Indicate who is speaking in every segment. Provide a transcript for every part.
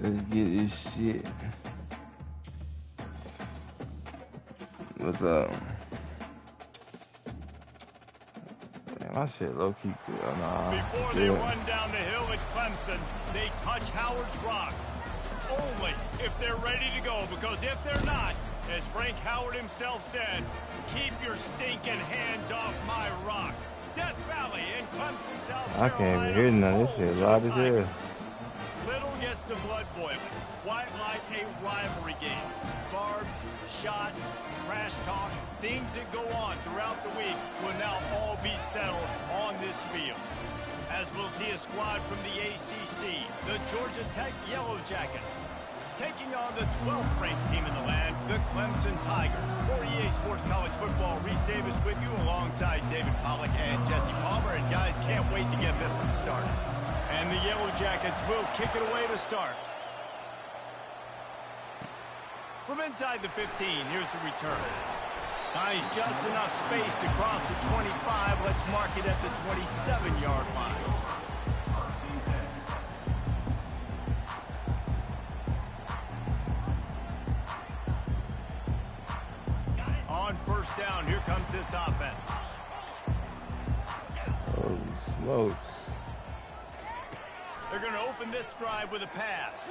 Speaker 1: Let's get this shit. What's up? Man, my shit low key good. Oh, nah,
Speaker 2: before they run down the hill at Clemson, they touch Howard's rock. Only if they're ready to go, because if they're not, as Frank Howard himself said, keep your stinking hands off my rock. Death Valley in Clemson, South Carolina.
Speaker 1: I can't even hear none of this shit. Loud as hell.
Speaker 2: Little gets the blood boiling. Quite like a rivalry game. Barbs, shots, trash talk, things that go on throughout the week will now all be settled on this field. As we'll see a squad from the ACC, the Georgia Tech Yellow Jackets, taking on the 12th ranked team in the land, the Clemson Tigers. For EA Sports College Football, Reese Davis with you alongside David Pollack and Jesse Palmer. And guys, can't wait to get this one started. And the Yellow Jackets will kick it away to start. From inside the 15, here's the return. Finds just enough space to cross the 25. Let's mark it at the 27-yard line. On first down, here comes this offense.
Speaker 1: Oh, smokes.
Speaker 2: They're going to open this drive with a pass.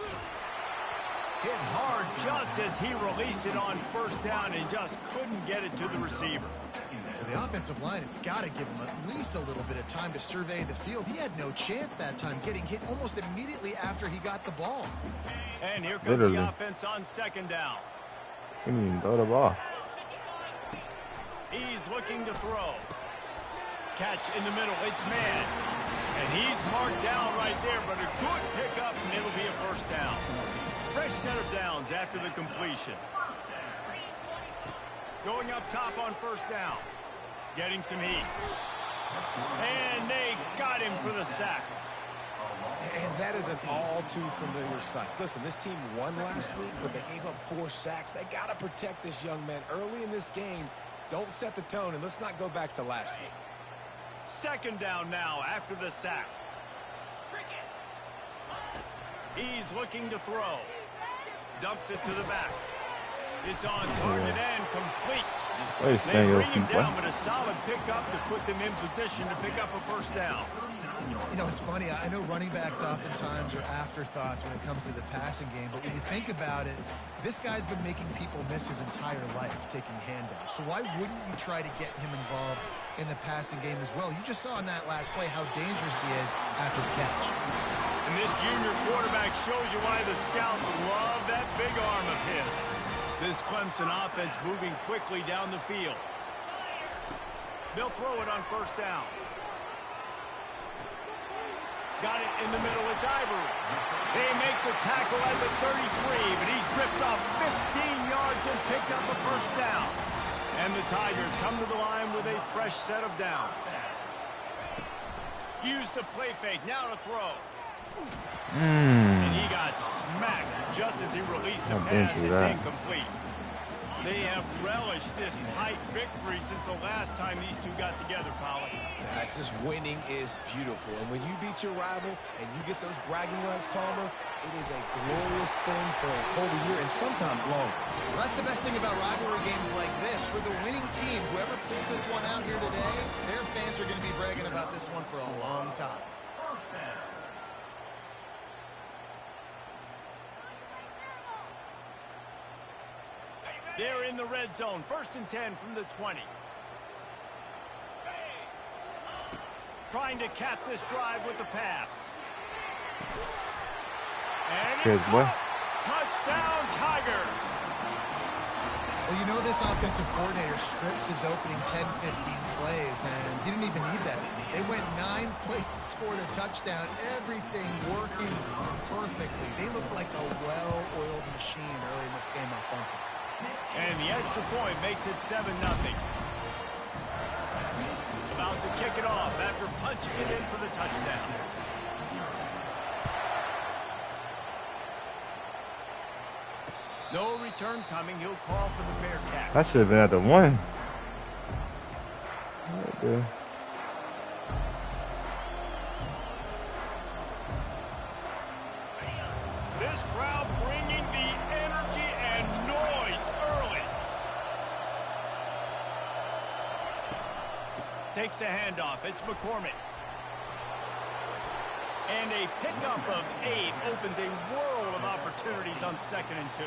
Speaker 2: Hit hard just as he released it on first down and just couldn't get it to the receiver.
Speaker 3: Well, the offensive line has got to give him at least a little bit of time to survey the field. He had no chance that time, getting hit almost immediately after he got the ball.
Speaker 2: And here comes the offense on second down.
Speaker 1: Couldn't even throw the ball.
Speaker 2: He's looking to throw. Catch in the middle. It's man. And he's marked down right there, but a good pickup, and it'll be a first down. Fresh set of downs after the completion. Going up top on first down. Getting some heat. And they got him for the sack.
Speaker 4: And that is an all-too familiar sight. Listen, this team won last week, but they gave up 4 sacks. They got to protect this young man early in this game. Don't set the tone, and let's not go back to last week.
Speaker 2: Second down now after the sack. He's looking to throw. Dumps it to the back. It's on target and complete. They bring him down, but a solid pickup to put them in position to pick up a first down.
Speaker 3: You know, it's funny. I know running backs oftentimes are afterthoughts when it comes to the passing game, but when you think about it, this guy's been making people miss his entire life taking handoffs. So why wouldn't you try to get him involved in the passing game as well? You just saw in that last play how dangerous he is after the catch.
Speaker 2: And this junior quarterback shows you why the scouts love that big arm of his. This Clemson offense moving quickly down the field. They'll throw it on first down. Got it in the middle. It's Ivory. They make the tackle at the 33, but he's ripped off 15 yards and picked up a first down. And the Tigers come to the line with a fresh set of downs. Use the play fake. Now to throw. And he got smacked just as he released the pass. It's incomplete. They have relished this tight victory since the last time these two got together, Pollard.
Speaker 4: That's just winning is beautiful. And when you beat your rival and you get those bragging rights, Palmer, it is a glorious thing for a whole year and sometimes longer.
Speaker 3: Well, that's the best thing about rivalry games like this. For the winning team, whoever pulls this one out here today, their fans are going to be bragging about this one for a long time.
Speaker 2: They're in the red zone. 1st and 10 from the 20. Trying to cap this drive with the pass. And it's caught. Touchdown, Tigers.
Speaker 3: Well, you know this offensive coordinator scripts his opening 10, 15 plays, and he didn't even need that. They went 9 plays and scored a touchdown. Everything working perfectly. They look like a well-oiled machine early in this game offensively.
Speaker 2: And the extra point makes it 7-0. About to kick it off after punching it in for the touchdown. No return coming. He'll call for the fair catch.
Speaker 1: I should have been at the 1. Right.
Speaker 2: This crowd takes the handoff. It's McCormick. And a pickup of 8 opens a world of opportunities on 2nd and 2.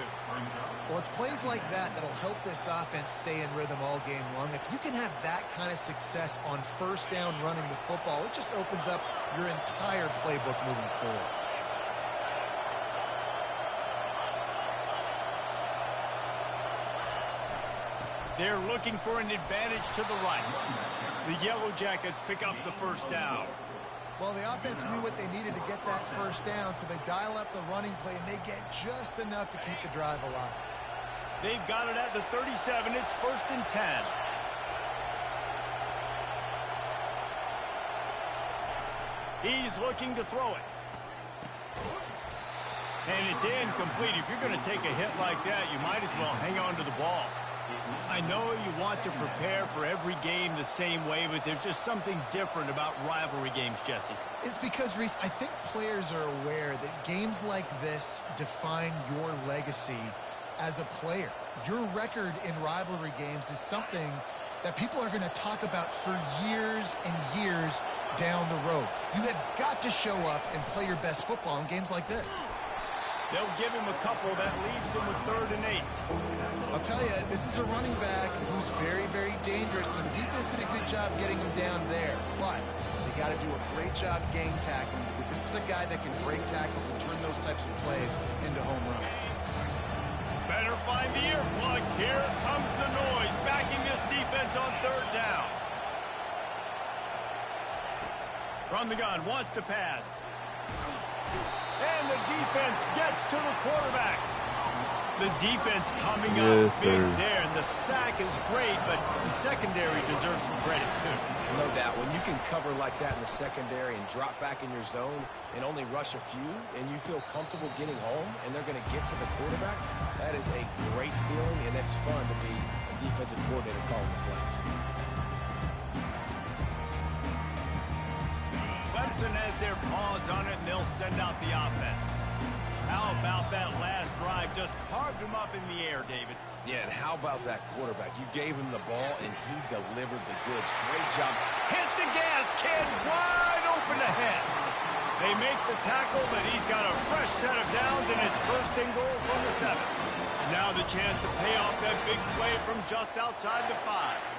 Speaker 3: Well, it's plays like that that'll help this offense stay in rhythm all game long. If you can have that kind of success on 1st down running the football, it just opens up your entire playbook moving forward.
Speaker 2: They're looking for an advantage to the right. The Yellow Jackets pick up the 1st down.
Speaker 3: Well, the offense knew what they needed to get that 1st down, so they dial up the running play, and they get just enough to keep the drive alive.
Speaker 2: They've got it at the 37. It's 1st and 10. He's looking to throw it. And it's incomplete. If you're going to take a hit like that, you might as well hang on to the ball. I know you want to prepare for every game the same way, but there's just something different about rivalry games, Jesse.
Speaker 3: It's because, Reese, I think players are aware that games like this define your legacy as a player. Your record in rivalry games is something that people are going to talk about for years and years down the road. You have got to show up and play your best football in games like this.
Speaker 2: They'll give him a couple. That leaves him with 3rd and 8.
Speaker 3: I'll tell you, this is a running back who's very, very dangerous, and the defense did a good job getting him down there. But they got to do a great job game tackling, because this is a guy that can break tackles and turn those types of plays into home runs.
Speaker 2: Better find the earplugs. Here comes the noise, backing this defense on 3rd down. From the gun, wants to pass. And the defense gets to the quarterback. The defense coming up big there, and the sack is great, but the secondary deserves some credit too.
Speaker 4: No doubt, when you can cover like that in the secondary and drop back in your zone and only rush a few, and you feel comfortable getting home, and they're going to get to the quarterback, that is a great feeling, and it's fun to be a defensive coordinator calling the plays.
Speaker 2: Clemson has their paws on it, and they'll send out the offense. How about that last drive? Just carved him up in the air, David.
Speaker 4: Yeah, and how about that quarterback? You gave him the ball, and he delivered the goods. Great job.
Speaker 2: Hit the gas, kid. Wide open ahead. They make the tackle, but he's got a fresh set of downs, and it's 1st and goal from the 7. Now the chance to pay off that big play from just outside the 5.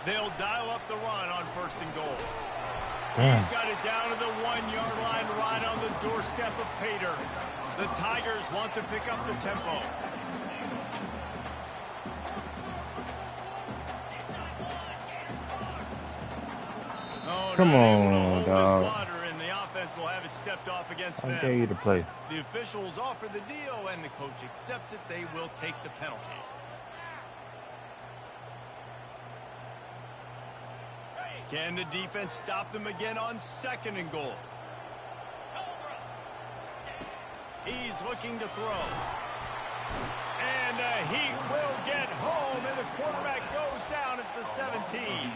Speaker 2: They'll dial up the run on 1st and goal. He's got it down to the 1-yard line, right on the doorstep of Pater. The Tigers want to pick up the tempo.
Speaker 1: Come on, dog.
Speaker 2: And the offense will have it stepped off against them.
Speaker 1: I dare you to play.
Speaker 2: The officials offer the deal, and the coach accepts it. They will take the penalty. Can the defense stop them again on 2nd and goal? He's looking to throw. And he will get home, and the quarterback goes down at the 17.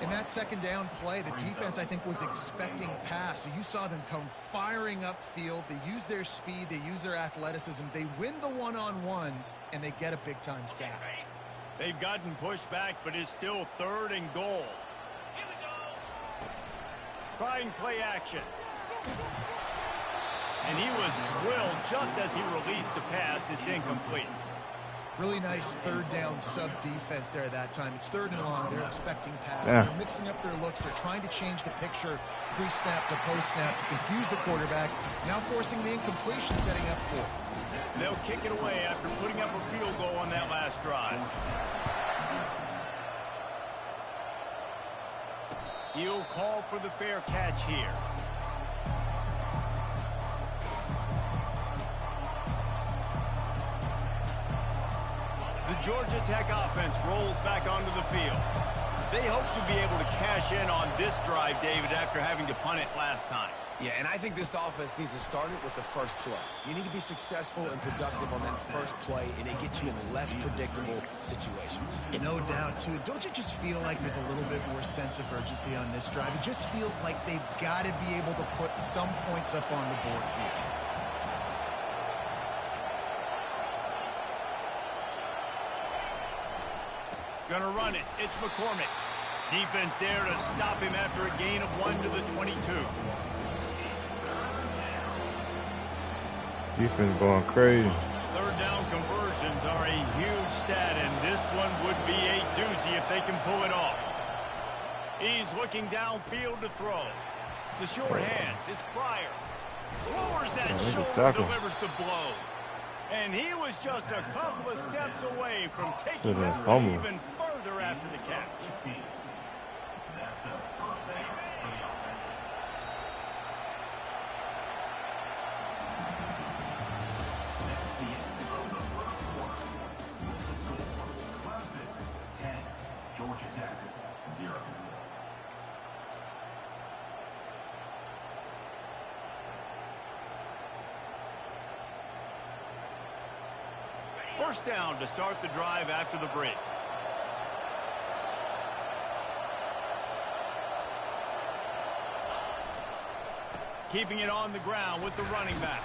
Speaker 3: In that 2nd down play, the defense, I think, was expecting pass. So you saw them come firing upfield. They use their speed. They use their athleticism. They win the one-on-ones, and they get a big-time sack.
Speaker 2: They've gotten pushed back, but it's still 3rd and goal. Trying play action. And he was drilled just as he released the pass. It's incomplete.
Speaker 3: Really nice 3rd down sub-defense there that time. It's 3rd and long. They're expecting pass.
Speaker 1: Yeah.
Speaker 3: They're mixing up their looks. They're trying to change the picture pre-snap to post-snap to confuse the quarterback. Now forcing the incompletion, setting up 4th.
Speaker 2: They'll kick it away after putting up a field goal on that last drive. He'll call for the fair catch here. The Georgia Tech offense rolls back onto the field. They hope to be able to cash in on this drive, David, after having to punt it last time.
Speaker 4: Yeah, and I think this offense needs to start it with the first play. You need to be successful and productive on that first play, and it gets you in less predictable situations.
Speaker 3: No doubt, too. Don't you just feel like there's a little bit more sense of urgency on this drive? It just feels like they've got to be able to put some points up on the board here.
Speaker 2: Gonna run it. It's McCormick. Defense there to stop him after a gain of 1 to the 22.
Speaker 1: Defense going crazy.
Speaker 2: Third down conversions are a huge stat, and this one would be a doozy if they can pull it off. He's looking downfield to throw. The short hands. It's Pryor. Lowers that shoulder, delivers the blow. And he was just a couple of steps away from taking them even further after the catch. First down to start the drive after the break. Keeping it on the ground with the running back.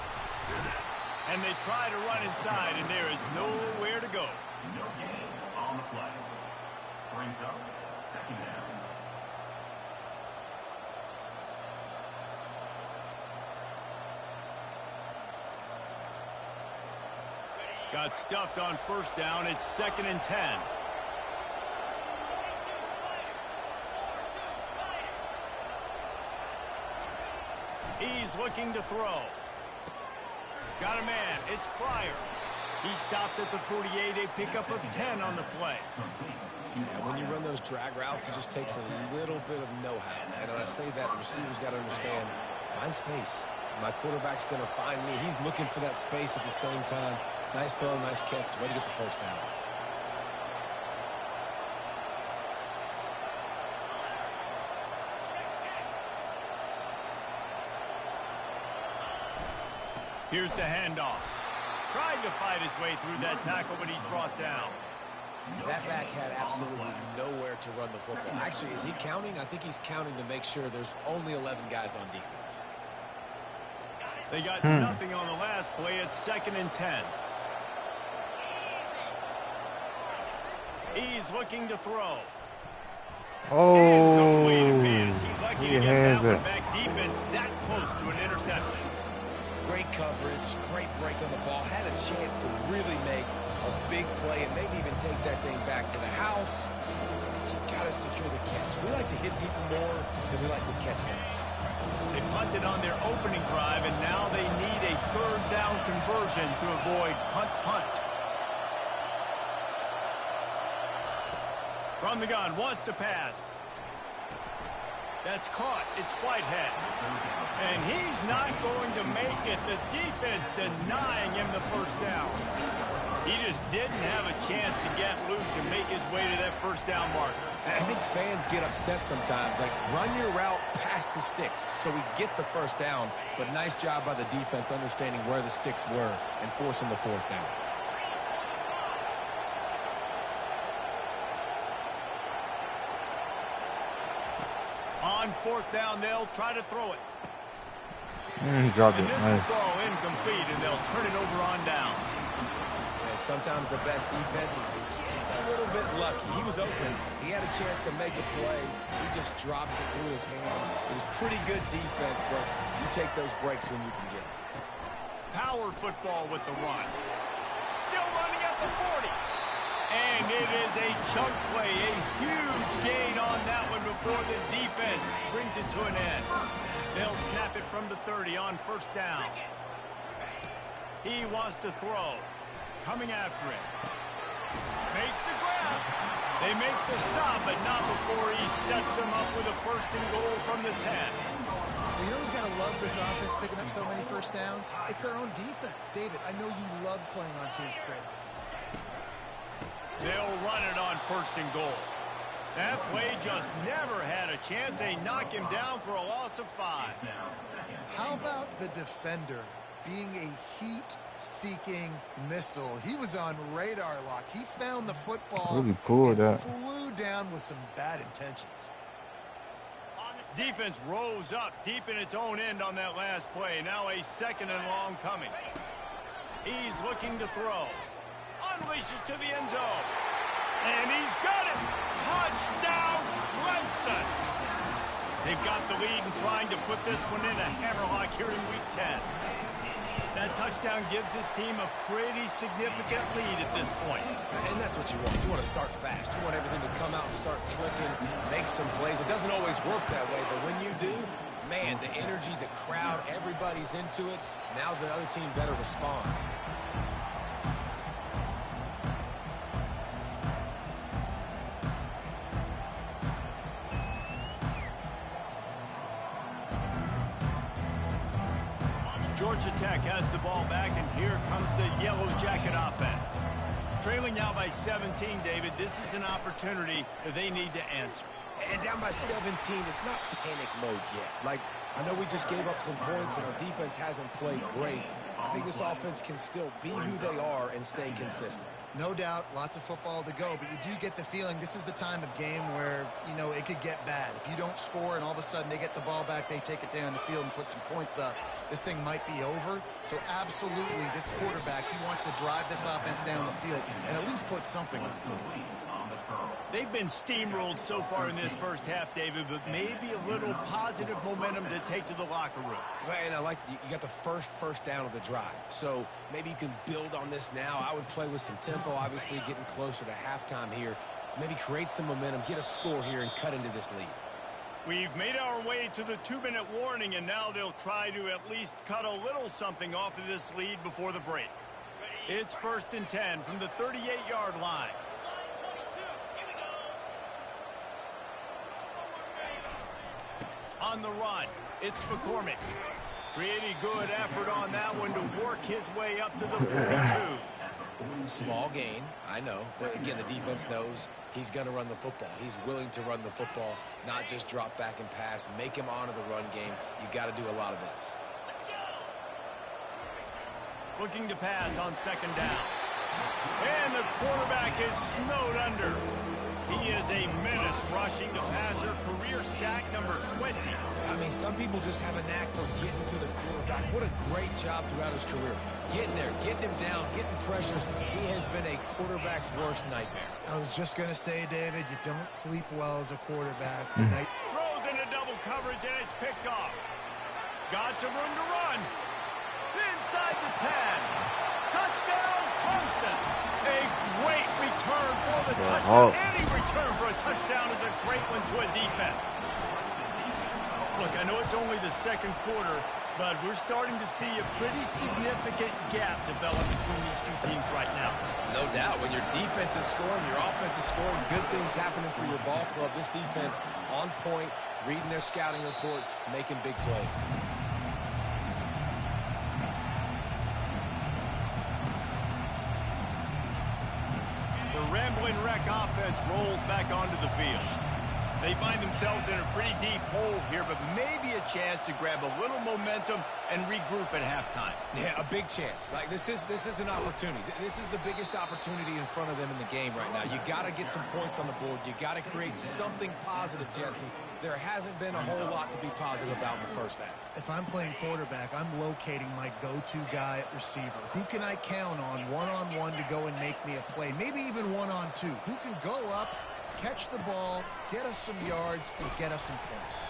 Speaker 2: And they try to run inside, and there is nowhere to go.
Speaker 5: No gain on the play. Brings up second down.
Speaker 2: Got stuffed on first down. It's 2nd and 10. He's looking to throw. Got a man. It's Pryor. He stopped at the 48. A pickup of 10 on the play.
Speaker 4: Yeah, when you run those drag routes, it just takes a little bit of know-how. And when I say that, the receivers got to understand, find space. My quarterback's going to find me. He's looking for that space at the same time. Nice throw, nice catch. Way to get the first down.
Speaker 2: Here's the handoff. Trying to fight his way through that tackle, but he's brought down.
Speaker 4: That back had absolutely nowhere to run the football. Actually, is he counting? I think he's counting to make sure there's only 11 guys on defense.
Speaker 2: They got nothing on the last play. It's 2nd and 10. He's looking to throw.
Speaker 1: Oh,
Speaker 2: man, is he lucky to get that one back. Defense that close to an interception.
Speaker 4: Great coverage, great break on the ball. Had a chance to really make a big play and maybe even take that thing back to the house. But you got to secure the catch. We like to hit people more than we like to catch balls.
Speaker 2: They punted on their opening drive, and now they need a third down conversion to avoid punt. From the gun, wants to pass. That's caught. It's Whitehead. And he's not going to make it. The defense denying him the first down. He just didn't have a chance to get loose and make his way to that first down marker.
Speaker 4: I think fans get upset sometimes. Like, run your route past the sticks so we get the first down. But nice job by the defense understanding where the sticks were and forcing the fourth down.
Speaker 2: On fourth down, they'll try to throw it.
Speaker 1: Dropped
Speaker 2: And
Speaker 1: it.
Speaker 2: this
Speaker 1: Nice.
Speaker 2: will throw incomplete, and they'll turn it over on downs.
Speaker 4: And sometimes the best defense is a little bit lucky. He was open. He had a chance to make a play. He just drops it through his hand. It was pretty good defense, but you take those breaks when you can get them.
Speaker 2: Power football with the run. Still running at the 40. And it is a chunk play, a huge gain on that one before the defense brings it to an end. They'll snap it from the 30 on first down. He wants to throw. Coming after him. Makes the grab. They make the stop, but not before he sets them up with a first and goal from the 10.
Speaker 3: Well, you know who's going to love this offense picking up so many first downs? It's their own defense. David, I know you love playing on teams with great offenses.
Speaker 2: They'll run it on first and goal. That play just never had a chance. They knock him down for a loss of 5.
Speaker 3: How about the defender being a heat-seeking missile? He was on radar lock. He found the football
Speaker 1: Really pulled
Speaker 3: and
Speaker 1: that.
Speaker 3: flew down with some bad intentions.
Speaker 2: Defense rose up deep in its own end on that last play. Now a second and long coming. He's looking to throw. Unleashes to the end zone. And he's got it. Touchdown, Clemson. They've got the lead and trying to put this one in a hammerlock here in Week 10. That touchdown gives his team a pretty significant lead at this point.
Speaker 4: And that's what you want. You want to start fast. You want everything to come out and start clicking, make some plays. It doesn't always work that way, but when you do, man, the energy, the crowd, everybody's into it. Now the other team better respond.
Speaker 2: Georgia Tech has the ball back, and here comes the Yellow Jacket offense. Trailing now by 17, David. This is an opportunity that they need to answer.
Speaker 4: And down by 17, it's not panic mode yet. Like, I know we just gave up some points, and our defense hasn't played great. I think this offense can still be who they are and stay consistent.
Speaker 3: No doubt, lots of football to go, but you do get the feeling this is the time of game where, you know, it could get bad. If you don't score and all of a sudden they get the ball back, they take it down the field and put some points up, this thing might be over. So absolutely, this quarterback, he wants to drive this offense down the field and at least put something on.
Speaker 2: They've been steamrolled so far in this first half, David, but maybe a little positive momentum to take to the locker room.
Speaker 4: And I like you got the first down of the drive. So maybe you can build on this now. I would play with some tempo, obviously getting closer to halftime here. Maybe create some momentum, get a score here, and cut into this lead.
Speaker 2: We've made our way to the 2-minute warning, and now they'll try to at least cut a little something off of this lead before the break. It's 1st and 10 from the 38-yard line. On the run, it's McCormick. Pretty good effort on that one to work his way up to the 42.
Speaker 4: Small gain, I know. But again, the defense knows he's going to run the football. He's willing to run the football, not just drop back and pass, make him honor the run game. You got to do a lot of this.
Speaker 2: Looking to pass on 2nd down. And the quarterback is snowed under. He is a menace rushing the passer, career sack number 20.
Speaker 4: I mean, some people just have a knack for getting to the quarterback. What a great job throughout his career. Getting there, getting him down, getting pressures. He has been a quarterback's worst nightmare.
Speaker 3: I was just going to say, David, you don't sleep well as a quarterback.
Speaker 2: Throws into double coverage, and it's picked off. Got some room to run. Inside the 10. Touchdown, Clemson. A great return for the touchdown. Any return for a touchdown is a great one to a defense. Look, I know it's only the 2nd quarter, but we're starting to see a pretty significant gap develop between these two teams right now.
Speaker 4: No doubt. When your defense is scoring, your offense is scoring, good things happening for your ball club. This defense on point, reading their scouting report, making big plays.
Speaker 2: Rambling Wreck offense rolls back onto the field. They find themselves in a pretty deep hole here, but maybe a chance to grab a little momentum and regroup at halftime.
Speaker 4: Yeah, a big chance. Like this is an opportunity. This is the biggest opportunity in front of them in the game right now. You got to get some points on the board. You got to create something positive, Jesse. There hasn't been a whole lot to be positive about in the first half.
Speaker 3: If I'm playing quarterback, I'm locating my go-to guy at receiver. Who can I count on one-on-one to go and make me a play? Maybe even one-on-two. Who can go up, catch the ball, get us some yards, and get us some points?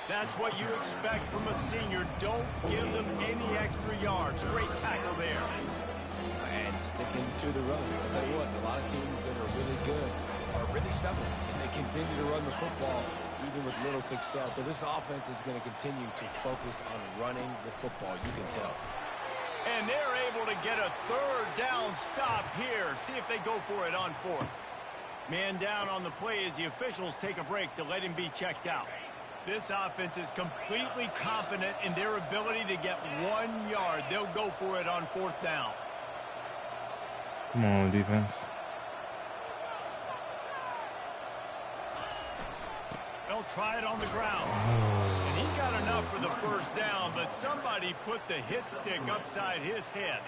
Speaker 2: That's what you expect from a senior. Don't give them any extra yards. Great tackle there.
Speaker 4: And sticking to the run. I'll tell you what, a lot of teams that are really good are really stubborn, and they continue to run the football even with little success. So this offense is going to continue to focus on running the football, you can tell.
Speaker 2: And they're able to get a 3rd down stop here. See if they go for it on 4th. Man down on the play as the officials take a break to let him be checked out. This offense is completely confident in their ability to get 1 yard. They'll go for it on 4th down.
Speaker 1: Come on, defense.
Speaker 2: They'll try it on the ground. And he got enough for the 1st down, but somebody put the hit stick upside his head.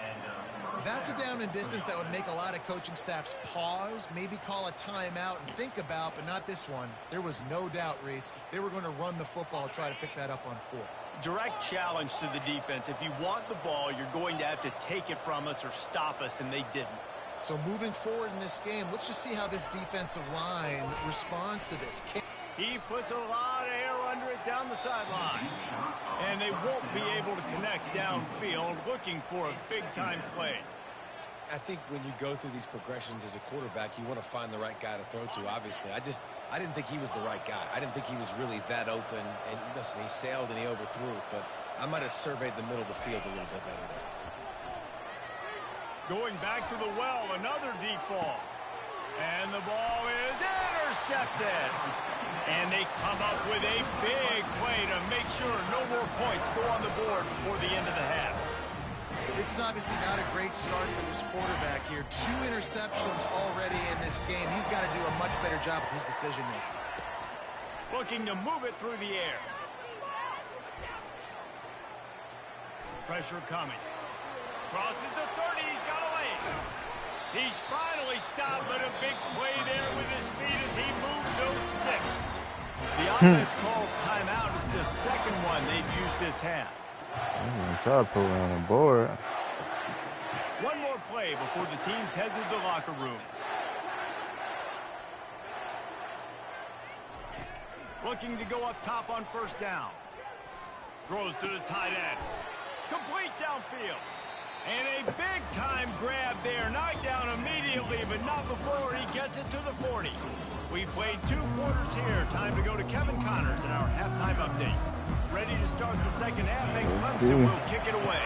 Speaker 3: That's a down and distance that would make a lot of coaching staffs pause, maybe call a timeout and think about, but not this one. There was no doubt, Reese, they were going to run the football, try to pick that up on 4th.
Speaker 2: Direct challenge to the defense. If you want the ball, you're going to have to take it from us or stop us, and they didn't.
Speaker 3: So moving forward in this game, let's just see how this defensive line responds to this.
Speaker 2: He puts a lot of air under it down the sideline. And they won't be able to connect downfield, looking for a big-time play.
Speaker 4: I think when you go through these progressions as a quarterback, you want to find the right guy to throw to, obviously. I didn't think he was the right guy. I didn't think he was really that open. And listen, he sailed and he overthrew it, but I might have surveyed the middle of the field a little bit better there.
Speaker 2: Going back to the well, another deep ball. And the ball is intercepted. And they come up with a big play to make sure no more points go on the board before the end of the half.
Speaker 3: This is obviously not a great start for this quarterback here. 2 interceptions already in this game. He's got to do a much better job with his decision-making.
Speaker 2: Looking to move it through the air. Pressure coming. Crosses the 30. He's got away. He's finally stopped, but a big play there with his speed as he moves those sticks. The offense calls timeout. It's the second one they've used this half.
Speaker 1: Try to put it on the board.
Speaker 2: One more play before the teams head to the locker rooms. Looking to go up top on first down. Throws to the tight end. Complete downfield. And a big-time grab there. Knocked down immediately, but not before he gets it to the 40. We've played 2 quarters here. Time to go to Kevin Connors in our halftime update. Ready to start the second half, and Clemson will kick it away.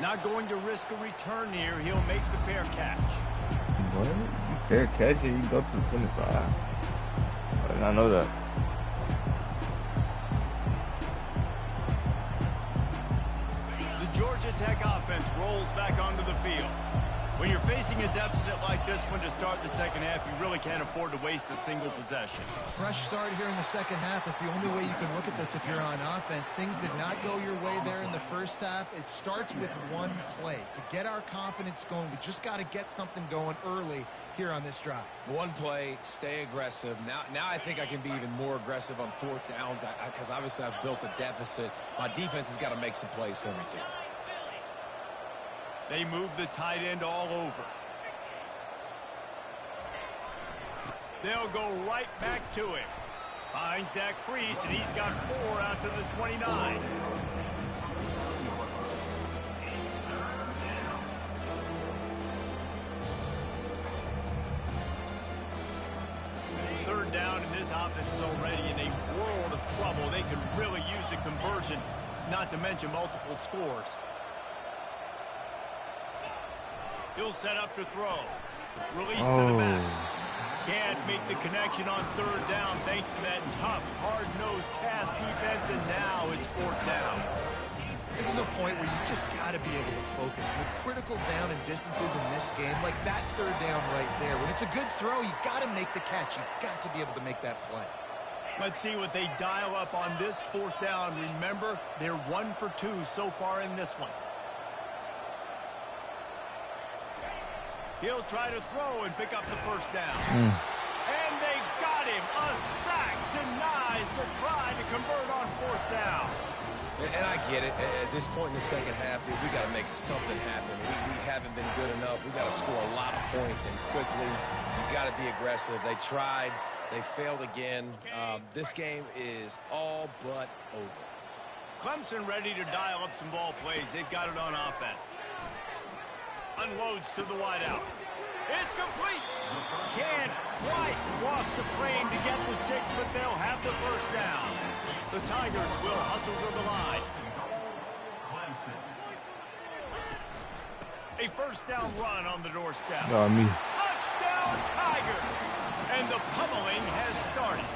Speaker 2: Not going to risk a return here. He'll make the fair catch.
Speaker 1: What? Fair catch it? You can go to the 25. I did not know that.
Speaker 2: The Georgia Tech offense rolls back onto the field. When you're facing a deficit like this one to start the second half, you really can't afford to waste a single possession.
Speaker 3: Fresh start here in the second half. That's the only way you can look at this if you're on offense. Things did not go your way there in the first half. It starts with one play. To get our confidence going, we just got to get something going early here on this drive.
Speaker 4: One play, stay aggressive. Now I think I can be even more aggressive on 4th downs because obviously I've built a deficit. My defense has got to make some plays for me too.
Speaker 2: They move the tight end all over. They'll go right back to him. Finds that crease, and he's got 4 out to the 29. Third down, and this offense is already in a world of trouble. They could really use a conversion, not to mention multiple scores. He'll set up to throw. Release to the back. Can't make the connection on 3rd down thanks to that tough, hard-nosed pass defense, and now it's 4th down.
Speaker 3: This is a point where you just got to be able to focus. The critical down and distances in this game, like that 3rd down right there. When it's a good throw, you got to make the catch. You've got to be able to make that play.
Speaker 2: Let's see what they dial up on this 4th down. Remember, they're 1 for 2 so far in this one. He'll try to throw and pick up the 1st down. And they got him. A sack denies the try to convert on 4th down.
Speaker 4: And I get it. At this point in the second half, dude, we got to make something happen. We haven't been good enough. We got to score a lot of points and quickly. You got to be aggressive. They tried. They failed again. This game is all but over.
Speaker 2: Clemson ready to dial up some ball plays. They've got it on offense. Unloads to the wideout. It's complete. Can't quite cross the plane to get the 6, but they'll have the 1st down. The Tigers will hustle to the line. A 1st down run on the doorstep. Touchdown Tigers. And the pummeling has started.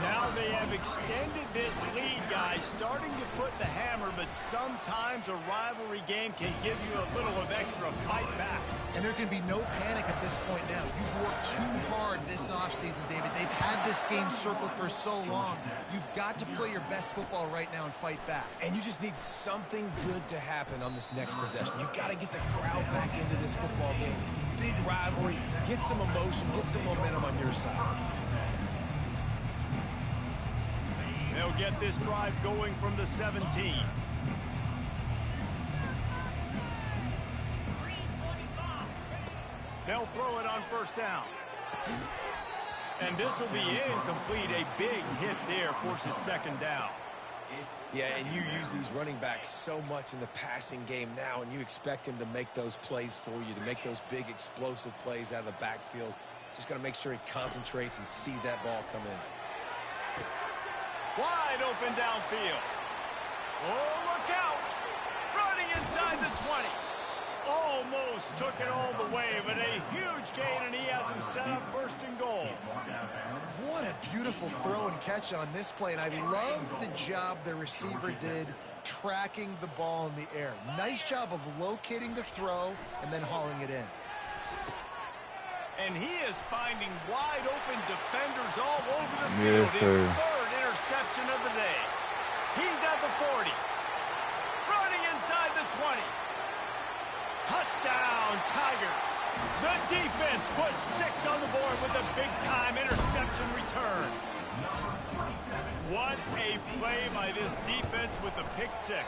Speaker 2: Now they have extended this lead, guys, starting to put the hammer, but sometimes a rivalry game can give you a little of extra fight back.
Speaker 3: And there can be no panic at this point now. You've worked too hard this offseason, David. They've had this game circled for so long. You've got to play your best football right now and fight back.
Speaker 4: And you just need something good to happen on this next possession. You got to get the crowd back into this football game. Big rivalry. Get some emotion. Get some momentum on your side.
Speaker 2: They'll get this drive going from the 17. They'll throw it on first down. And this will be incomplete. A big hit there forces second down.
Speaker 4: Yeah, and you use these running backs so much in the passing game now, and you expect him to make those plays for you, to make those big explosive plays out of the backfield. Just got to make sure he concentrates and see that ball come in.
Speaker 2: Wide open downfield. Oh, look out. Running inside the 20. Almost took it all the way, but a huge gain, and he has him set up first and goal.
Speaker 3: What a beautiful throw and catch on this play, and I love the job the receiver did tracking the ball in the air. Nice job of locating the throw and then hauling it in.
Speaker 2: And he is finding wide open defenders all over the
Speaker 1: Yes,
Speaker 2: field.
Speaker 1: sir.
Speaker 2: His third interception of the day. He's at the 40. Running inside the 20. Touchdown, Tigers. The defense puts 6 on the board with a big-time interception return. What a play by this defense with a pick 6.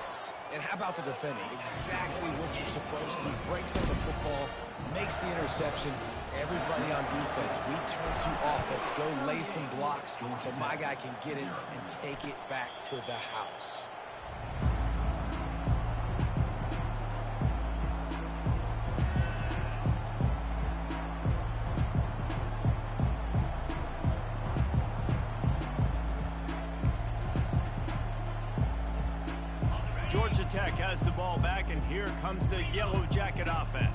Speaker 4: And how about the defending? Exactly what you're supposed to do. Breaks up the football, makes the interception. Everybody on defense, we turn to offense. Go lay some blocks so my guy can get it and take it back to the house.
Speaker 2: Georgia Tech has the ball back, and here comes the Yellow Jacket offense.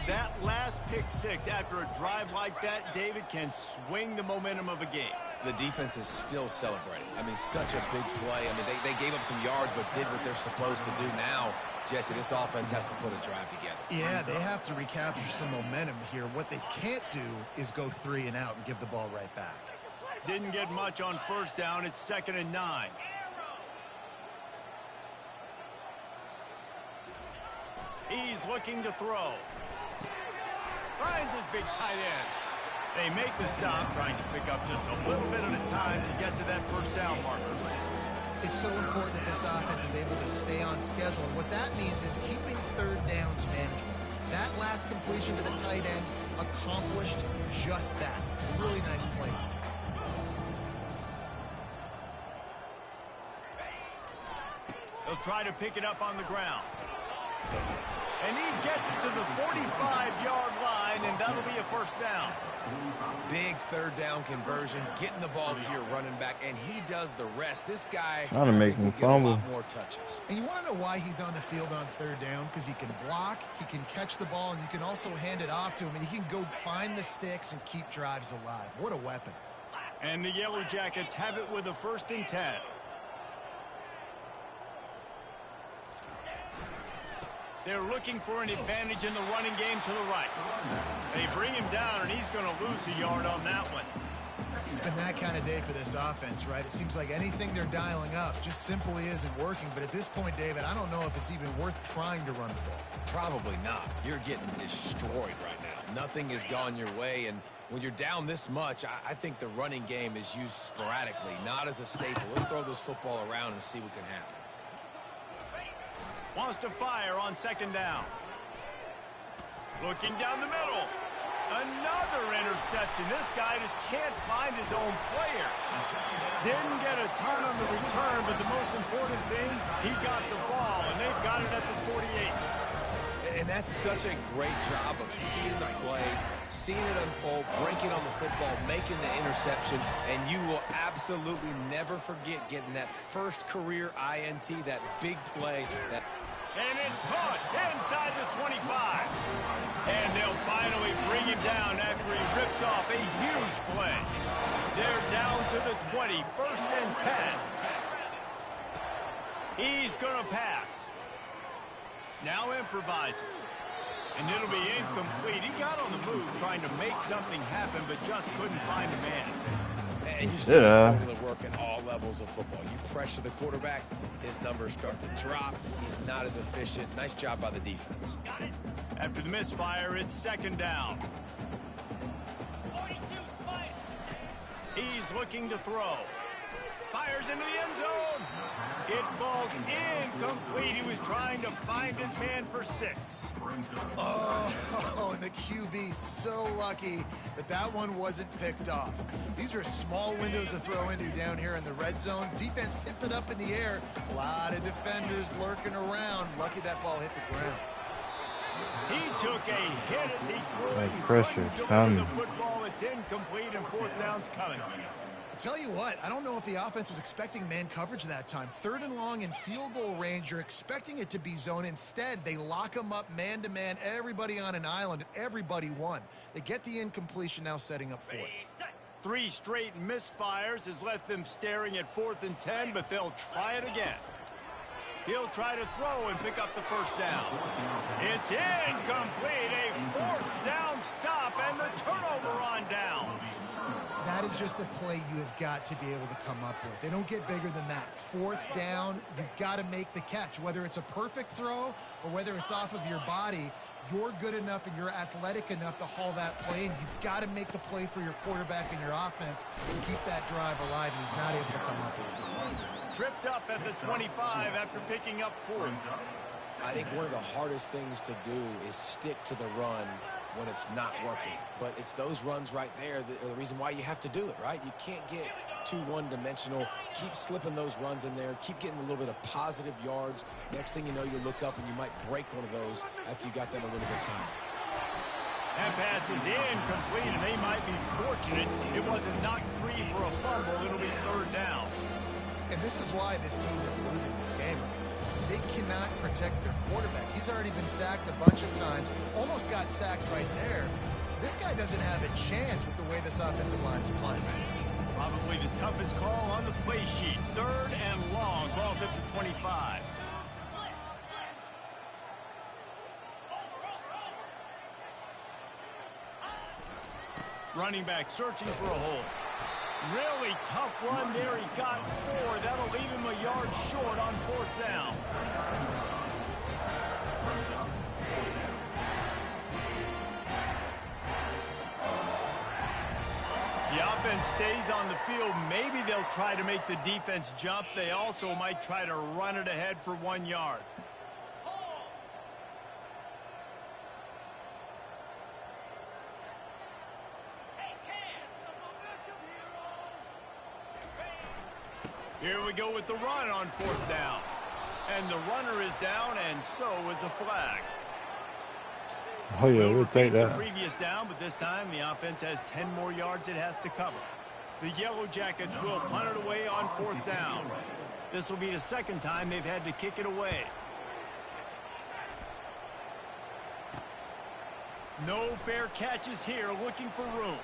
Speaker 2: That last pick 6 after a drive like that, David, can swing the momentum of a game.
Speaker 4: The defense is still celebrating. I mean, such a big play. I mean, they gave up some yards but did what they're supposed to do. Now, Jesse, this offense has to put a drive together.
Speaker 3: Yeah, they have to recapture some momentum here. What they can't do is go 3 and out and give the ball right back.
Speaker 2: Didn't get much on first down. It's 2nd and 9. He's looking to throw. Finds his big tight end. They make the stop, trying to pick up just a little bit at a time to get to that first down marker.
Speaker 3: It's so important that this offense is able to stay on schedule. And what that means is keeping third downs manageable. That last completion to the tight end accomplished just that. Really nice play.
Speaker 2: They'll try to pick it up on the ground. And he gets it to the 45-yard line, and that'll be a first down.
Speaker 4: Big third down conversion, getting the ball to your running back, and he does the rest. This guy
Speaker 1: Trying to make him
Speaker 4: will get a
Speaker 1: fumble.
Speaker 4: lot more touches.
Speaker 3: And you want to know why he's on the field on third down? Because he can block, he can catch the ball, and you can also hand it off to him, and he can go find the sticks and keep drives alive. What a weapon.
Speaker 2: And the Yellow Jackets have it with a 1st and 10. They're looking for an advantage in the running game to the right. They bring him down, and he's going to lose a yard on that one.
Speaker 3: It's been that kind of day for this offense, right? It seems like anything they're dialing up just simply isn't working. But at this point, David, I don't know if it's even worth trying to run the ball.
Speaker 4: Probably not. You're getting destroyed right now. Nothing has gone your way, and when you're down this much, I think the running game is used sporadically, not as a staple. Let's throw this football around and see what can happen.
Speaker 2: Wants to fire on 2nd down. Looking down the middle. Another interception. This guy just can't find his own players. Didn't get a ton on the return, but the most important thing, he got the ball, and they've got it at the 48.
Speaker 4: And that's such a great job of seeing the play, seeing it unfold, breaking on the football, making the interception, and you will absolutely never forget getting that first career INT, that big play.
Speaker 2: And it's caught inside the 25. And they'll finally bring him down after he rips off a huge play. They're down to the 20, 1st and 10. He's going to pass. Now improvising. And it'll be incomplete. He got on the move trying to make something happen, but just couldn't find a man.
Speaker 4: And you see this formula work at all levels of football. You pressure the quarterback, his numbers start to drop. He's not as efficient. Nice job by the defense.
Speaker 2: After the misfire, it's 2nd down. He's looking to throw. Fires into the end zone. It falls incomplete. He was trying to find his man for 6.
Speaker 3: Oh, and the QB so lucky that that one wasn't picked off. These are small windows to throw into down here in the red zone. Defense tipped it up in the air. A lot of defenders lurking around. Lucky that ball hit the ground.
Speaker 2: He took a hit as he threw it.
Speaker 1: That pressure coming.
Speaker 2: The football, it's incomplete, and 4th down's coming.
Speaker 3: Tell you what, I don't know if the offense was expecting man coverage that time. 3rd and long in field goal range, you're expecting it to be zone. Instead, they lock them up man-to-man, everybody on an island, everybody won. They get the incompletion, now setting up 4th.
Speaker 2: 3 straight misfires has left them staring at 4th and 10, but they'll try it again. He'll try to throw and pick up the 1st down. It's incomplete, a 4th down stop, and the turnover on downs.
Speaker 3: That is just a play you have got to be able to come up with. They don't get bigger than that. 4th down, you've got to make the catch. Whether it's a perfect throw or whether it's off of your body, you're good enough and you're athletic enough to haul that play, and you've got to make the play for your quarterback and your offense to keep that drive alive, and he's not able to come up with it.
Speaker 2: Tripped up at the 25 after picking up 4.
Speaker 4: I think one of the hardest things to do is stick to the run when it's not working. But it's those runs right there that are the reason why you have to do it, right? You can't get too one-dimensional. Keep slipping those runs in there. Keep getting a little bit of positive yards. Next thing you know, you look up and you might break one of those after you got them a little bit of time.
Speaker 2: That pass is incomplete, and they might be fortunate it wasn't knocked free for a fumble. It'll be 3rd down.
Speaker 3: And this is why this team is losing this game. They cannot protect their quarterback. He's already been sacked a bunch of times. Almost got sacked right there. This guy doesn't have a chance with the way this offensive line is playing.
Speaker 2: Probably the toughest call on the play sheet. 3rd and long. Ball's at the 25. Running back searching for a hole. Really tough run there. He got 4. That'll leave him a yard short on 4th down. The offense stays on the field. Maybe they'll try to make the defense jump. They also might try to run it ahead for 1 yard. Here we go with the run on 4th down. And the runner is down, and so is a flag.
Speaker 1: Oh, yeah, we'll take that.
Speaker 2: The previous down, but this time the offense has 10 more yards it has to cover. The Yellow Jackets will punt it away on 4th down. This will be the 2nd time they've had to kick it away. No fair catches here, looking for room.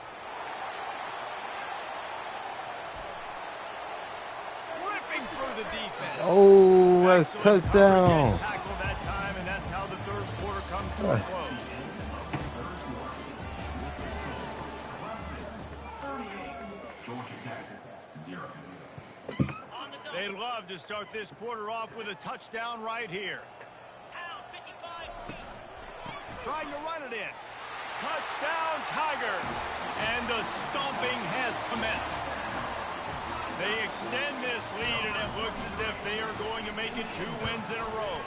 Speaker 2: Through the defense.
Speaker 1: Oh, that's touchdown.
Speaker 2: Tackle that time, and that's how the 3rd quarter comes to a close. They'd love to start this quarter off with a touchdown right here. Trying to run it in. Touchdown, Tiger. And the stomping has commenced. They extend this lead, and it looks as if they are going to make it 2 wins in a row.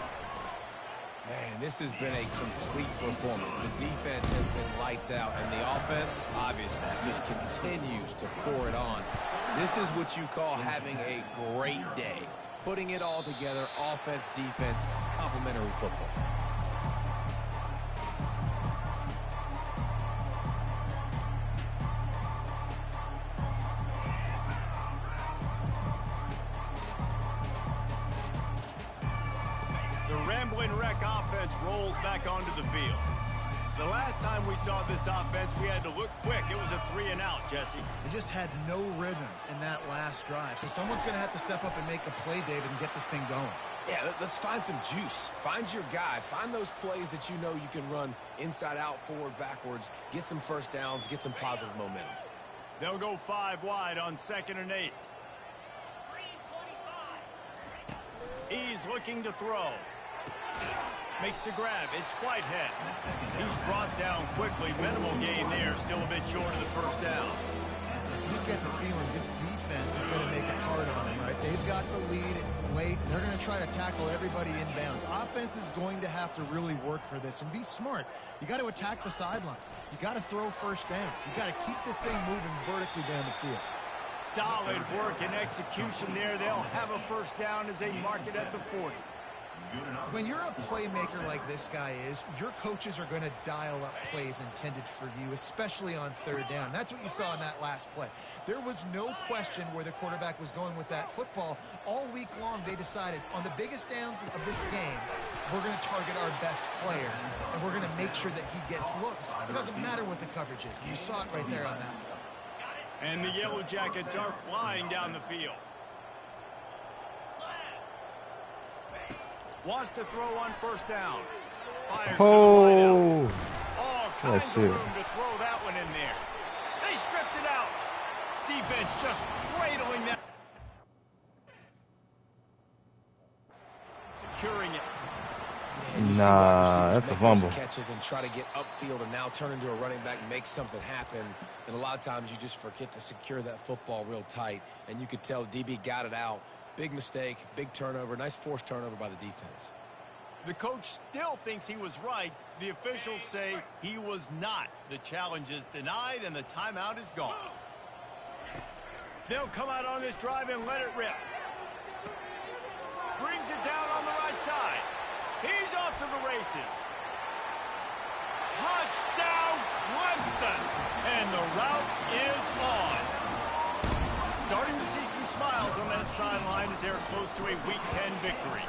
Speaker 4: Man, this has been a complete performance. The defense has been lights out, and the offense, obviously, just continues to pour it on. This is what you call having a great day. Putting it all together, offense, defense, complementary football.
Speaker 2: Rolls back onto the field. The last time we saw this offense, we had to look quick. It was a 3-and-out, Jesse.
Speaker 3: They just had no rhythm in that last drive. So someone's going to have to step up and make a play, David, and get this thing going.
Speaker 4: Yeah, let's find some juice. Find your guy. Find those plays that you know you can run inside out, forward, backwards. Get some 1st downs. Get some positive momentum.
Speaker 2: They'll go 5 wide on 2nd and 8. He's looking to throw. Makes the grab. It's Whitehead. He's brought down quickly. Minimal gain there. Still a bit short of the 1st down.
Speaker 3: You just get the feeling this defense is going to make it hard on them, right? They've got the lead. It's late. They're going to try to tackle everybody inbounds. Offense is going to have to really work for this and be smart. You got to attack the sidelines. You got to throw first downs. You got to keep this thing moving vertically down the field.
Speaker 2: Solid work and execution there. They'll have a first down as they mark it at the 40.
Speaker 3: When you're a playmaker like this guy is, your coaches are going to dial up plays intended for you, especially on third down. That's what you saw in that last play. There was no question where the quarterback was going with that football. All week long, they decided on the biggest downs of this game, we're going to target our best player, and we're going to make sure that he gets looks. It doesn't matter what the coverage is. You saw it right there on that play.
Speaker 2: And the Yellow Jackets are flying down the field. Wants to throw on first down. Fires to the wideout. All kinds of room to throw that one in there. They stripped it out. Defense just cradling that. Securing it.
Speaker 1: Nah, that's a fumble.
Speaker 4: Catches and try to get upfield and now turn into a running back and make something happen. And a lot of times you just forget to secure that football real tight. And you could tell DB got it out. Big mistake, big turnover, nice forced turnover by the defense.
Speaker 2: The coach still thinks he was right. The officials say he was not. The challenge is denied and the timeout is gone. They'll come out on this drive and let it rip. Brings it down on the right side. He's off to the races. Touchdown Clemson! And the route is on. Starting to see some smiles on that sideline as they're close to a Week 10 victory.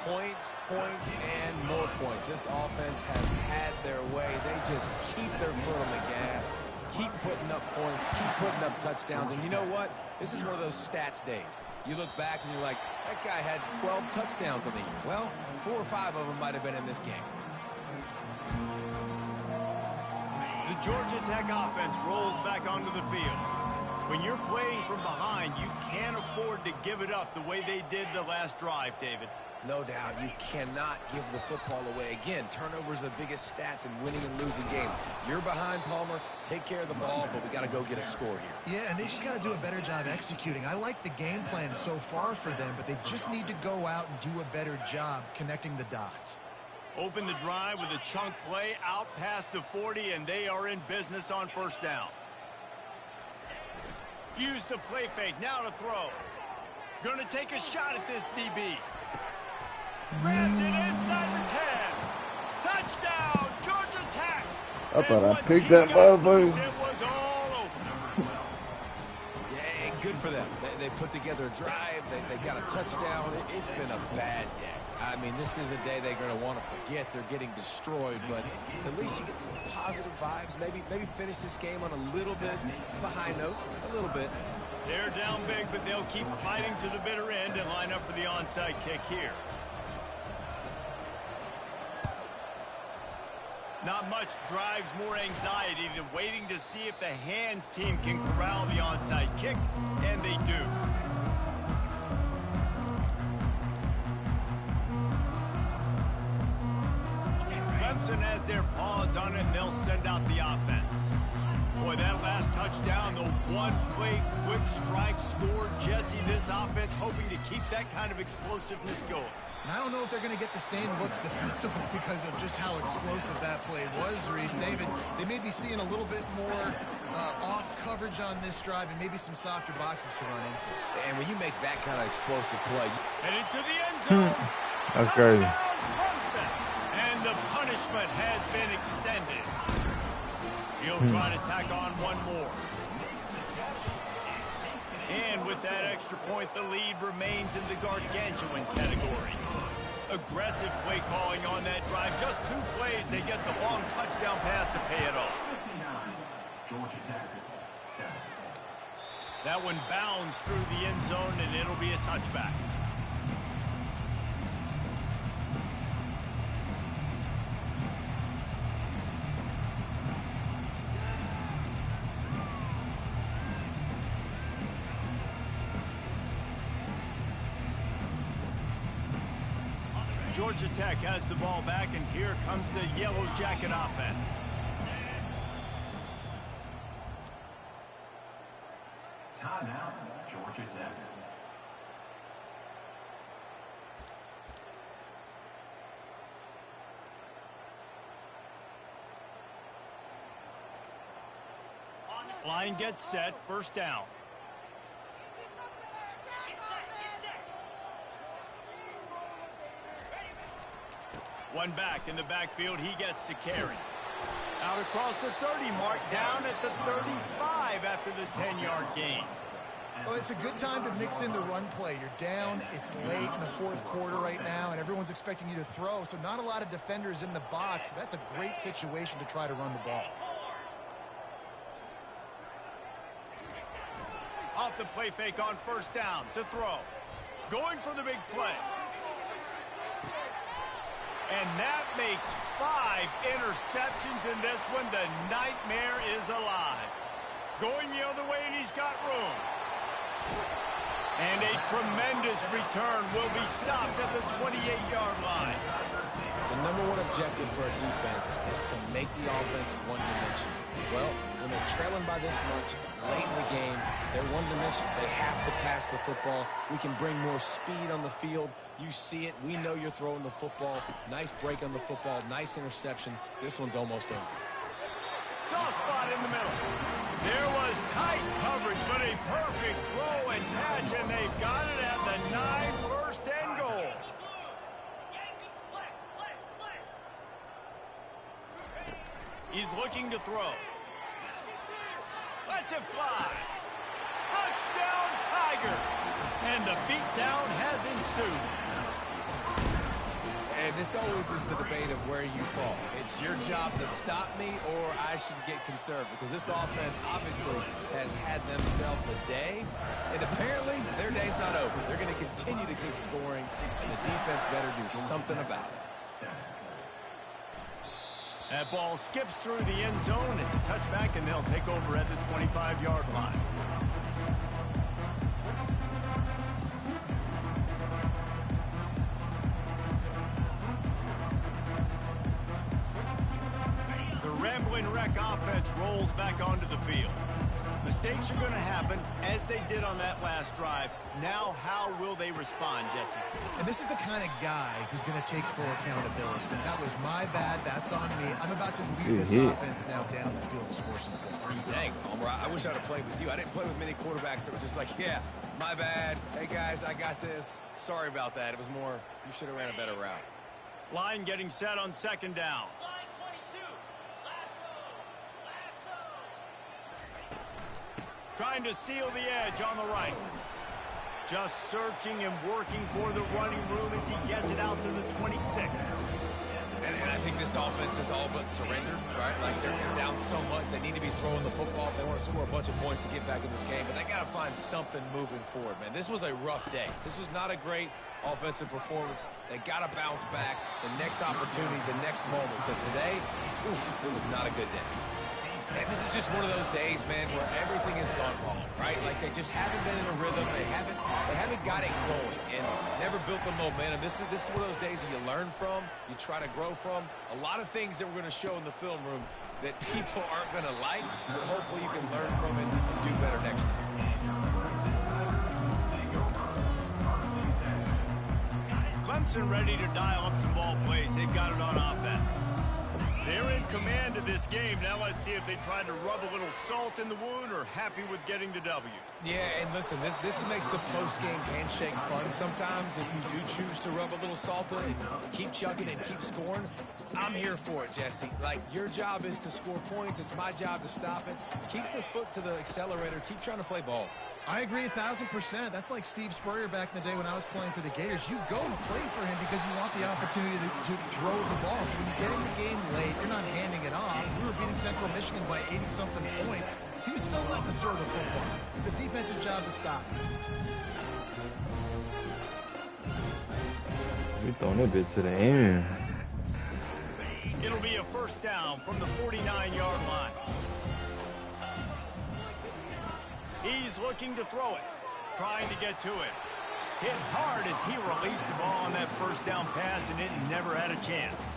Speaker 4: Points, points, and more points. This offense has had their way. They just keep their foot on the gas, keep putting up points, keep putting up touchdowns. And you know what? This is one of those stats days. You look back and you're like, that guy had 12 touchdowns on the year. Well, 4 or 5 of them might have been in this game.
Speaker 2: The Georgia Tech offense rolls back onto the field. When you're playing from behind, you can't afford to give it up the way they did the last drive, David.
Speaker 4: No doubt, you cannot give the football away. Again, turnovers are the biggest stats in winning and losing games. You're behind, Palmer. Take care of the ball, but we got to go get a score here.
Speaker 3: Yeah, and they just got to do a better job executing. I like the game plan so far for them, but they just need to go out and do a better job connecting the dots.
Speaker 2: Open the drive with a chunk play out past the 40, and they are in business on first down. Use the play fake, now to throw. Gonna take a shot at this DB. Grabs it inside the 10. Touchdown, Georgia Tech.
Speaker 1: I thought I picked that motherfucker.
Speaker 2: It was all over.
Speaker 4: Yeah, good for them. They put together a drive. They got a touchdown. It's been a bad day. I mean, this is a day they're going to want to forget. They're getting destroyed, but at least you get some positive vibes. Maybe finish this game on a little bit of a high note, a little bit.
Speaker 2: They're down big, but they'll keep fighting to the bitter end and line up for the onside kick here. Not much drives more anxiety than waiting to see if the hands team can corral the onside kick, and they do. Clemson has their paws on it, and they'll send out the offense. Boy, that last touchdown, the one-play quick strike score. Jesse, this offense hoping to keep that kind of explosiveness going.
Speaker 3: And I don't know if they're going to get the same looks defensively because of just how explosive that play was, Reese. David, they may be seeing a little bit more off coverage on this drive and maybe some softer boxes to run into.
Speaker 4: And when you make that kind of explosive play...
Speaker 2: Headed to the end zone.
Speaker 1: That's crazy.
Speaker 2: Clemson. And the punishment has been extended. He'll try to tack on one more. And with that extra point, the lead remains in the gargantuan category. Aggressive play calling on that drive. Just 2 plays, they get the long touchdown pass to pay it off.
Speaker 5: Georgia Tech, 7.
Speaker 2: That one bounds through the end zone, and it'll be a touchback. Georgia Tech has the ball back, and here comes the Yellow Jacket offense.
Speaker 5: Now, Georgia Tech.
Speaker 2: Line gets set, first down. One back in the backfield, he gets to carry. Out across the 30 mark, down at the 35 after the 10-yard gain.
Speaker 3: Well, it's a good time to mix in the run play. You're down, it's late in the fourth quarter right now, and everyone's expecting you to throw, so not a lot of defenders in the box. So that's a great situation to try to run the ball.
Speaker 2: Off the play fake on first down to throw. Going for the big play. And that makes 5 interceptions in this one. The nightmare is alive. Going the other way, and he's got room. And a tremendous return will be stopped at the 28-yard line.
Speaker 4: The number one objective for a defense is to make the offense one-dimensional. Well, when they're trailing by this much, late in the game, they're one-dimensional. They have to pass the football. We can bring more speed on the field. You see it. We know you're throwing the football. Nice break on the football. Nice interception. This one's almost over.
Speaker 2: Soft spot in the middle. There was tight coverage, but a perfect throw and catch, and they've got it at the 9, first and goal. He's looking to throw. Lets it fly. Touchdown, Tigers. And the beatdown has ensued.
Speaker 4: And this always is the debate of where you fall. It's your job to stop me, or I should get conservative, because this offense obviously has had themselves a day, and apparently their day's not over. They're going to continue to keep scoring, and the defense better do something about it.
Speaker 2: That ball skips through the end zone. It's a touchback, and they'll take over at the 25-yard line. The Rambling Wreck offense rolls back onto the field. Mistakes are going to happen, as they did on that last drive. Now, how will they respond, Jesse?
Speaker 3: And this is the kind of guy who's going to take full accountability. That was my bad. That's on me. I'm about to lead this offense now down the field to score some points.
Speaker 4: Dang, Palmer, I wish I would have played with you. I didn't play with many quarterbacks that were just like, yeah, my bad. Hey, guys, I got this. Sorry about that. It was more, you should have ran a better route.
Speaker 2: Line getting set on second down. Trying to seal the edge on the right. Just searching and working for the running room as he gets it out to the 26.
Speaker 4: And I think this offense is all but surrendered, right? Like they're down so much, they need to be throwing the football if they want to score a bunch of points to get back in this game. But they got to find something moving forward, man. This was a rough day. This was not a great offensive performance. They got to bounce back the next opportunity, the next moment. Because today, oof, it was not a good day. And this is just one of those days, man, where everything has gone wrong, right? Like they just haven't been in a rhythm. They haven't got it going and never built the momentum. This is one of those days that you learn from, you try to grow from. A lot of things that we're going to show in the film room that people aren't going to like, but hopefully you can learn from it and do better next time.
Speaker 2: Clemson ready to dial up some ball plays. They've got it on offense. They're in command of this game. Now let's see if they try to rub a little salt in the wound or happy with getting the W.
Speaker 4: Yeah, and listen, this makes the post-game handshake fun sometimes. If you do choose to rub a little salt in and keep chugging and keep scoring, I'm here for it, Jesse. Like, your job is to score points. It's my job to stop it. Keep the foot to the accelerator. Keep trying to play ball.
Speaker 3: I agree 1,000%. That's like Steve Spurrier back in the day when I was playing for the Gators. You go and play for him because you want the opportunity to throw the ball. So when you get in the game late, you're not handing it off. We were beating Central Michigan by 80-something points. He was still letting us throw the football. It's the defense's job to stop.
Speaker 1: We throwing a bit to the end.
Speaker 2: It'll be a first down from the 49-yard line. He's looking to throw it, trying to get to it. Hit hard as he released the ball on that first down pass, and it never had a chance.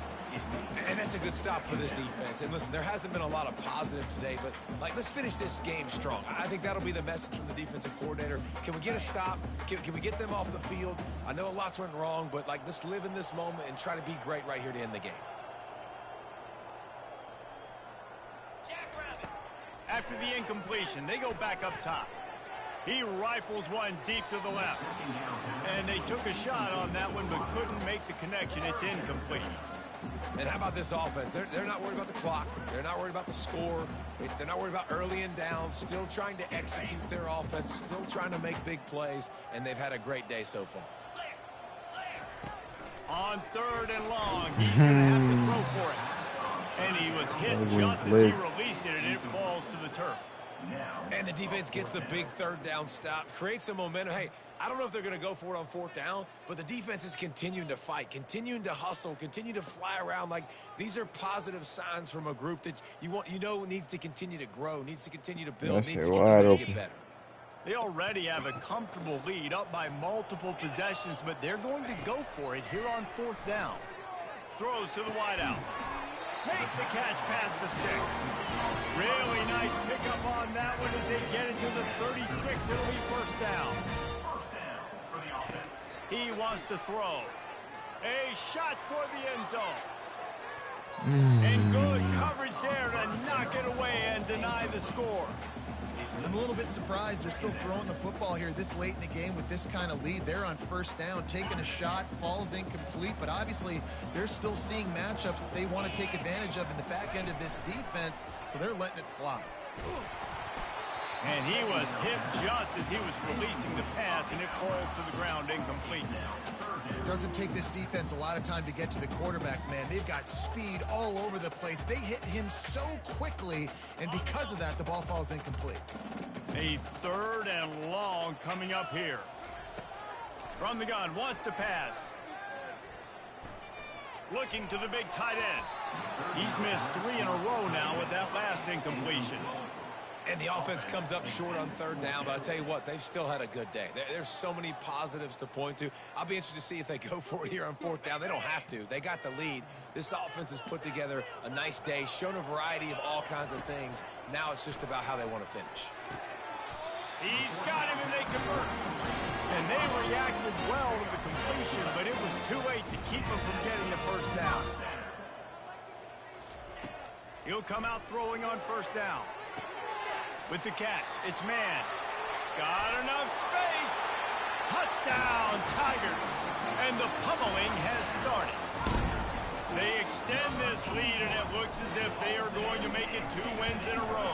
Speaker 4: And that's a good stop for this defense. And listen, there hasn't been a lot of positive today, but like, let's finish this game strong. I think that'll be the message from the defensive coordinator. Can we get a stop? Can we get them off the field? I know a lot's went wrong, but like, let's live in this moment and try to be great right here to end the game.
Speaker 2: After the incompletion, they go back up top. He rifles one deep to the left. And they took a shot on that one, but couldn't make the connection. It's incomplete.
Speaker 4: And how about this offense? They're not worried about the clock. They're not worried about the score. They're not worried about early and down. Still trying to execute their offense. Still trying to make big plays. And they've had a great day so far.
Speaker 2: On 3rd and long, he's going to have to throw for it. And he was hit just as he released it, and it falls to the turf.
Speaker 4: And the defense gets the big 3rd down stop, creates some momentum. Hey, I don't know if they're going to go for it on 4th down, but the defense is continuing to fight, continuing to hustle, continue to fly around. Like, these are positive signs from a group that you know needs to continue to grow, needs to continue to build, needs to continue to get better.
Speaker 2: They already have a comfortable lead, up by multiple possessions, but they're going to go for it here on 4th down. Throws to the wideout. Makes the catch past the sticks. Really nice pickup on that one as they get it to the 36. It'll be 1st down.
Speaker 5: For the offense.
Speaker 2: He wants to throw. A shot toward the end zone. And good coverage there to knock it away and deny the score.
Speaker 3: I'm a little bit surprised they're still throwing the football here this late in the game with this kind of lead. They're on 1st down, taking a shot, falls incomplete, but obviously they're still seeing matchups that they want to take advantage of in the back end of this defense, so they're letting it fly.
Speaker 2: And he was hit just as he was releasing the pass, and it falls to the ground incomplete.
Speaker 3: It doesn't take this defense a lot of time to get to the quarterback, man. They've got speed all over the place. They hit him so quickly, and because of that, the ball falls incomplete.
Speaker 2: A 3rd and long coming up here. From the gun, wants to pass. Looking to the big tight end. He's missed 3 in a row now with that last incompletion.
Speaker 4: And the offense comes up short on 3rd down, but I tell you what, they've still had a good day. There's so many positives to point to. I'll be interested to see if they go for it here on 4th down. They don't have to. They got the lead. This offense has put together a nice day, shown a variety of all kinds of things. Now it's just about how they want to finish.
Speaker 2: He's got him, and they convert. And they reacted well to the completion, but it was too late to keep him from getting the 1st down. He'll come out throwing on 1st down. With the catch, it's man. Got enough space. Touchdown, Tigers. And the pummeling has started. They extend this lead, and it looks as if they are going to make it 2 wins in a row.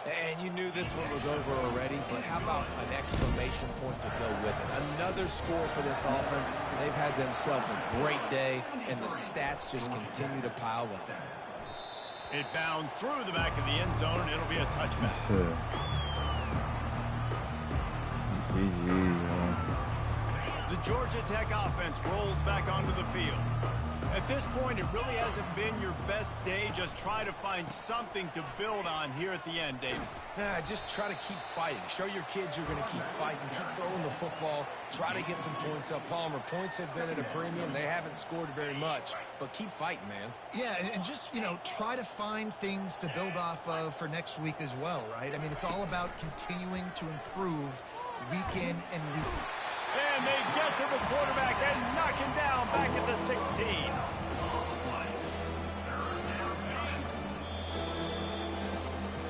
Speaker 4: And you knew this one was over already, but how about an exclamation point to go with it? Another score for this offense. They've had themselves a great day, and the stats just continue to pile up.
Speaker 2: It bounds through the back of the end zone, and it'll be a touchback. The Georgia Tech offense rolls back onto the field. At this point, it really hasn't been your best day. Just try to find something to build on here at the end, David.
Speaker 4: Just try to keep fighting. Show your kids you're going to keep fighting. Keep throwing the football. Try to get some points up. Palmer, points have been at a premium. They haven't scored very much, but keep fighting, man.
Speaker 3: Yeah, and just, try to find things to build off of for next week as well, right? I mean, it's all about continuing to improve week in and week out.
Speaker 2: And they get to the quarterback and knock him down back at the 16.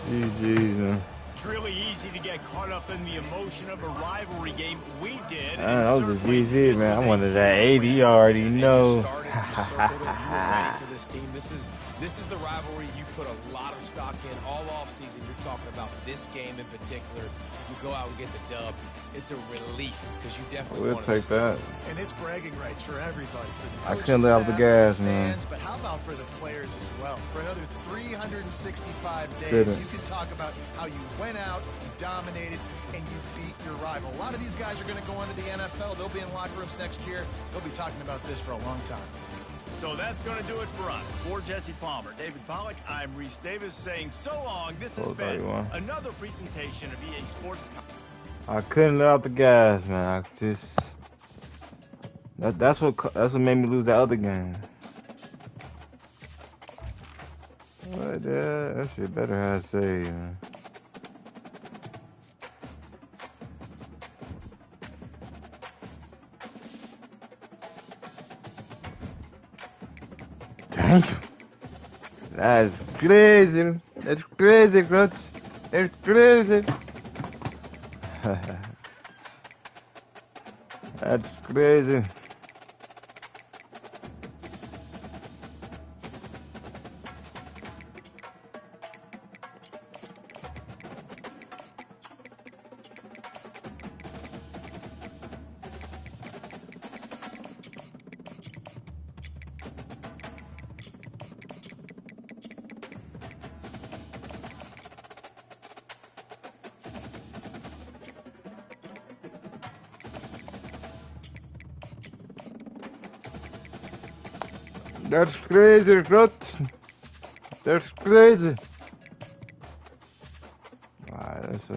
Speaker 1: GG.
Speaker 2: It's really easy to get caught up in the emotion of a rivalry game. We did.
Speaker 1: That was a GG, man. I wanted that 80. You already know.
Speaker 4: For this team, this is the rivalry you put a lot of stock in all offseason. You're talking about this game in particular. You go out and get the dub. It's a relief because you definitely want to
Speaker 1: take that.
Speaker 3: And it's bragging rights for everybody. For
Speaker 1: I couldn't let off the gas, man.
Speaker 3: But how about for the players as well? For another 365 days, you can talk about how you went out, you dominated, and you beat your rival. A lot of these guys are going to go into the NFL. They'll be in locker rooms next year. They'll be talking about this for a long time.
Speaker 2: So that's going to do it for us. For Jesse Palmer, David Pollack, I'm Reese Davis saying so long. This has been another presentation of EA Sports.
Speaker 1: I couldn't let out the gas, man. That's what made me lose that other game. What that shit better have say. Damn. That's crazy. That's crazy, Crutch. That's crazy. That's crazy. That's crazy, Crutch. That's crazy. Alright, that's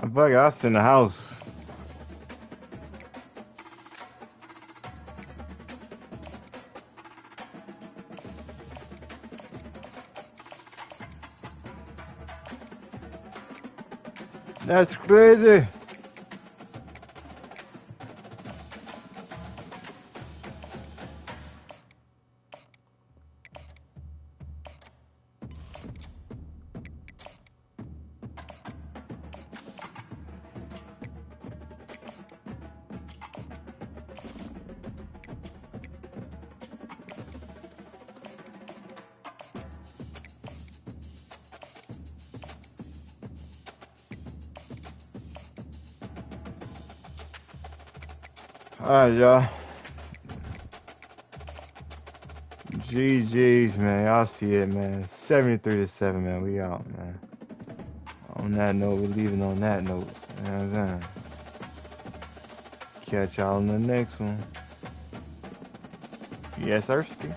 Speaker 1: I'm fucking us in the house. That's crazy. Alright, y'all. GG's, man. Y'all see it, man. 73-7, man. We out, man. On that note, we're leaving on that note. You know what I'm saying? Catch y'all in the next one. Yes, Ersky.